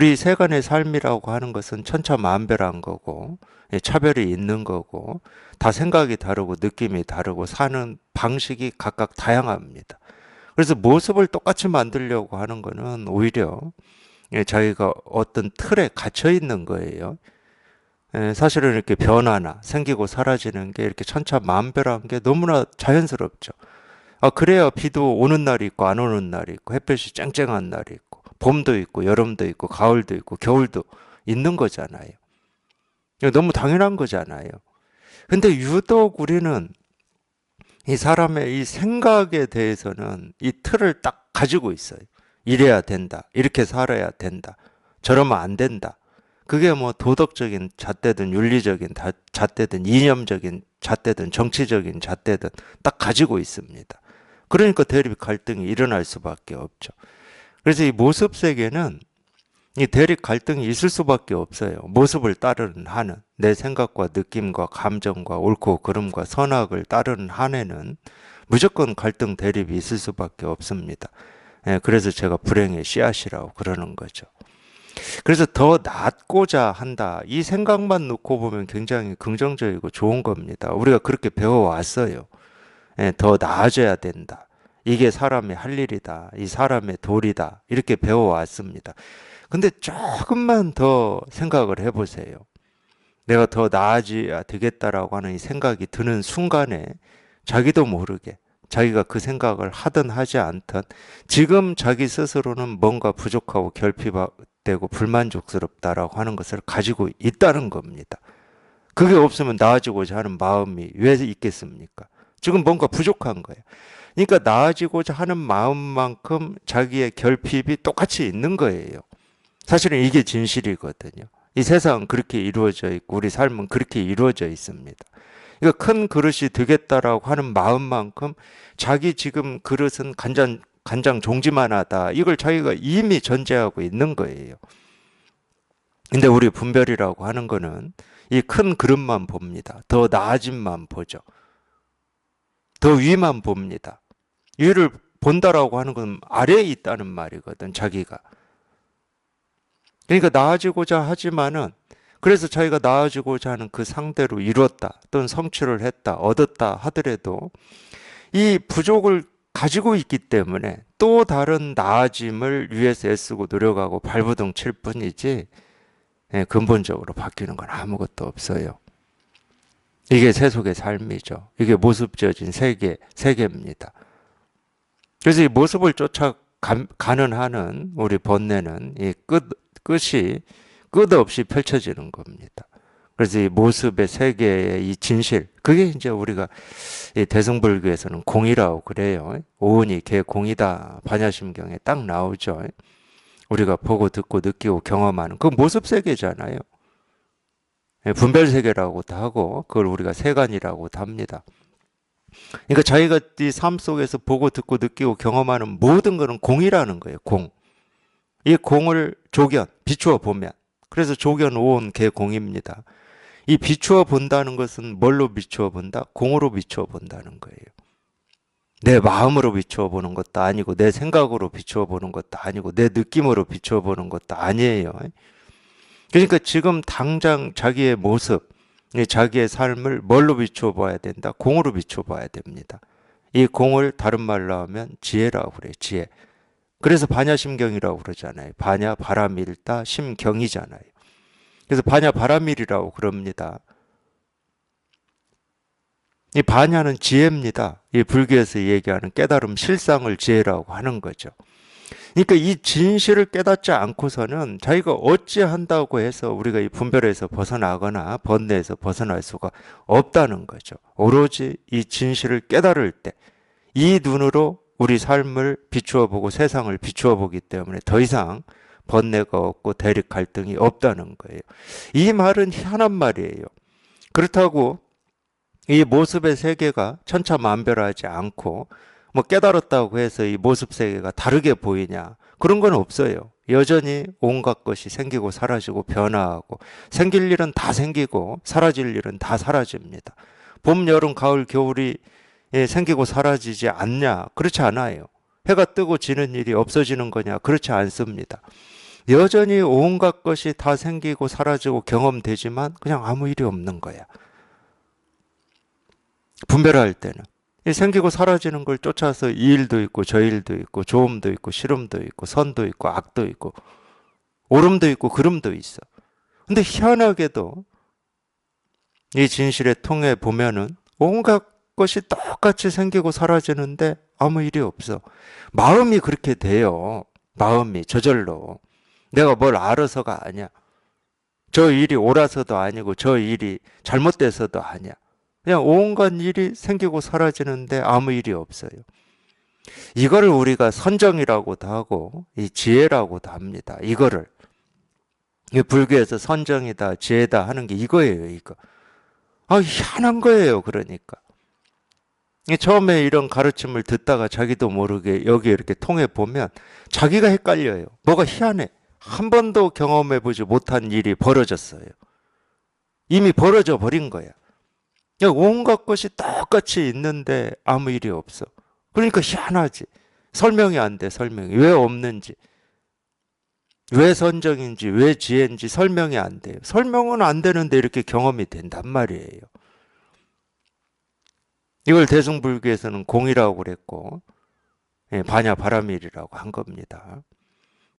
우리 세간의 삶이라고 하는 것은 천차만별한 거고, 차별이 있는 거고, 다 생각이 다르고 느낌이 다르고 사는 방식이 각각 다양합니다. 그래서 모습을 똑같이 만들려고 하는 거는 오히려 자기가 어떤 틀에 갇혀 있는 거예요. 사실은 이렇게 변화나 생기고 사라지는 게 이렇게 천차만별한 게 너무나 자연스럽죠. 그래야 비도 오는 날이 있고 안 오는 날이 있고 햇볕이 쨍쨍한 날이 있고 봄도 있고 여름도 있고 가을도 있고 겨울도 있는 거잖아요. 이거 너무 당연한 거잖아요. 근데 유독 우리는 이 사람의 이 생각에 대해서는 이 틀을 딱 가지고 있어요. 이래야 된다. 이렇게 살아야 된다. 저러면 안 된다. 그게 뭐 도덕적인 잣대든 윤리적인 잣대든 이념적인 잣대든 정치적인 잣대든 딱 가지고 있습니다. 그러니까 대립 갈등이 일어날 수밖에 없죠. 그래서 이 모습 세계는 이 대립 갈등이 있을 수밖에 없어요. 모습을 따르는 한은 내 생각과 느낌과 감정과 옳고 그름과 선악을 따르는 한에는 무조건 갈등 대립이 있을 수밖에 없습니다. 그래서 제가 불행의 씨앗이라고 그러는 거죠. 그래서 더 낫고자 한다. 이 생각만 놓고 보면 굉장히 긍정적이고 좋은 겁니다. 우리가 그렇게 배워왔어요. 더 나아져야 된다. 이게 사람의 할 일이다. 이 사람의 도리다. 이렇게 배워왔습니다. 근데 조금만 더 생각을 해보세요. 내가 더 나아져야 되겠다라고 하는 이 생각이 드는 순간에 자기도 모르게 자기가 그 생각을 하든 하지 않든 지금 자기 스스로는 뭔가 부족하고 결핍되고 불만족스럽다라고 하는 것을 가지고 있다는 겁니다. 그게 없으면 나아지고자 하는 마음이 왜 있겠습니까? 지금 뭔가 부족한 거예요. 그러니까 나아지고자 하는 마음만큼 자기의 결핍이 똑같이 있는 거예요. 사실은 이게 진실이거든요. 이 세상은 그렇게 이루어져 있고 우리 삶은 그렇게 이루어져 있습니다. 그러니까 큰 그릇이 되겠다라고 하는 마음만큼 자기 지금 그릇은 간장 종지만하다. 이걸 자기가 이미 전제하고 있는 거예요. 근데 우리 분별이라고 하는 거는 이 큰 그릇만 봅니다. 더 나아짐만 보죠. 더 위만 봅니다. 위를 본다라고 하는 건 아래에 있다는 말이거든, 자기가. 그러니까 나아지고자 하지만은 그래서 자기가 나아지고자 하는 그 상대로 이뤘다 또는 성취를 했다 얻었다 하더라도 이 부족을 가지고 있기 때문에 또 다른 나아짐을 위해서 애쓰고 노력하고 발버둥 칠 뿐이지 근본적으로 바뀌는 건 아무것도 없어요. 이게 세속의 삶이죠. 이게 모습지어진 세계입니다. 그래서 이 모습을 쫓아가는 한은 우리 번뇌는 이 끝이 끝없이 펼쳐지는 겁니다. 그래서 이 모습의 세계의 이 진실, 그게 이제 우리가 이 대승불교에서는 공이라고 그래요. 오은이 개공이다. 반야심경에 딱 나오죠. 우리가 보고 듣고 느끼고 경험하는 그 모습 세계잖아요. 분별 세계라고도 하고 그걸 우리가 세간이라고도 합니다. 그러니까 자기가 이 삶 속에서 보고 듣고 느끼고 경험하는 모든 것은 공이라는 거예요. 공. 이 공을 비추어 보면 그래서 조견 오온 개공입니다. 이 비추어 본다는 것은 뭘로 비추어 본다? 공으로 비추어 본다는 거예요. 내 마음으로 비추어 보는 것도 아니고 내 생각으로 비추어 보는 것도 아니고 내 느낌으로 비추어 보는 것도 아니에요. 그러니까 지금 당장 자기의 모습, 자기의 삶을 뭘로 비추어 봐야 된다? 공으로 비추어 봐야 됩니다. 이 공을 다른 말로 하면 지혜라고 그래요. 지혜. 그래서 반야심경이라고 그러잖아요. 반야 바람일다 심경이잖아요. 그래서 반야 바람일이라고 그럽니다. 이 반야는 지혜입니다. 이 불교에서 얘기하는 깨달음 실상을 지혜라고 하는 거죠. 그러니까 이 진실을 깨닫지 않고서는 자기가 어찌한다고 해서 우리가 이 분별에서 벗어나거나 번뇌에서 벗어날 수가 없다는 거죠. 오로지 이 진실을 깨달을 때 이 눈으로 우리 삶을 비추어 보고 세상을 비추어 보기 때문에 더 이상 번뇌가 없고 대립 갈등이 없다는 거예요. 이 말은 희한한 말이에요. 그렇다고 이 모습의 세계가 천차만별하지 않고 뭐 깨달았다고 해서 이 모습 세계가 다르게 보이냐? 그런 건 없어요. 여전히 온갖 것이 생기고 사라지고 변화하고 생길 일은 다 생기고 사라질 일은 다 사라집니다. 봄, 여름, 가을, 겨울이 생기고 사라지지 않냐? 그렇지 않아요. 해가 뜨고 지는 일이 없어지는 거냐? 그렇지 않습니다. 여전히 온갖 것이 다 생기고 사라지고 경험되지만 그냥 아무 일이 없는 거야. 분별할 때는. 이 생기고 사라지는 걸 쫓아서 이 일도 있고 저 일도 있고 좋음도 있고 싫음도 있고 선도 있고 악도 있고 옳음도 있고 그름도 있어. 근데 희한하게도 이 진실의 통해 보면은 온갖 것이 똑같이 생기고 사라지는데 아무 일이 없어. 마음이 그렇게 돼요. 마음이 저절로. 내가 뭘 알아서가 아니야. 저 일이 옳아서도 아니고 저 일이 잘못돼서도 아니야. 그냥 온갖 일이 생기고 사라지는데 아무 일이 없어요. 이거를 우리가 선정이라고도 하고 이 지혜라고도 합니다. 이거를. 불교에서 선정이다, 지혜다 하는 게 이거예요, 이거. 희한한 거예요, 그러니까. 처음에 이런 가르침을 듣다가 자기도 모르게 여기 이렇게 통해 보면 자기가 헷갈려요. 뭐가 희한해. 한 번도 경험해보지 못한 일이 벌어졌어요. 이미 벌어져 버린 거야. 온갖 것이 똑같이 있는데 아무 일이 없어. 그러니까 희한하지. 설명이 안 돼, 설명이. 왜 없는지. 왜 선정인지, 왜 지혜인지 설명이 안 돼요. 설명은 안 되는데 이렇게 경험이 된단 말이에요. 이걸 대승불교에서는 공이라고 그랬고, 반야 바라밀이라고 한 겁니다.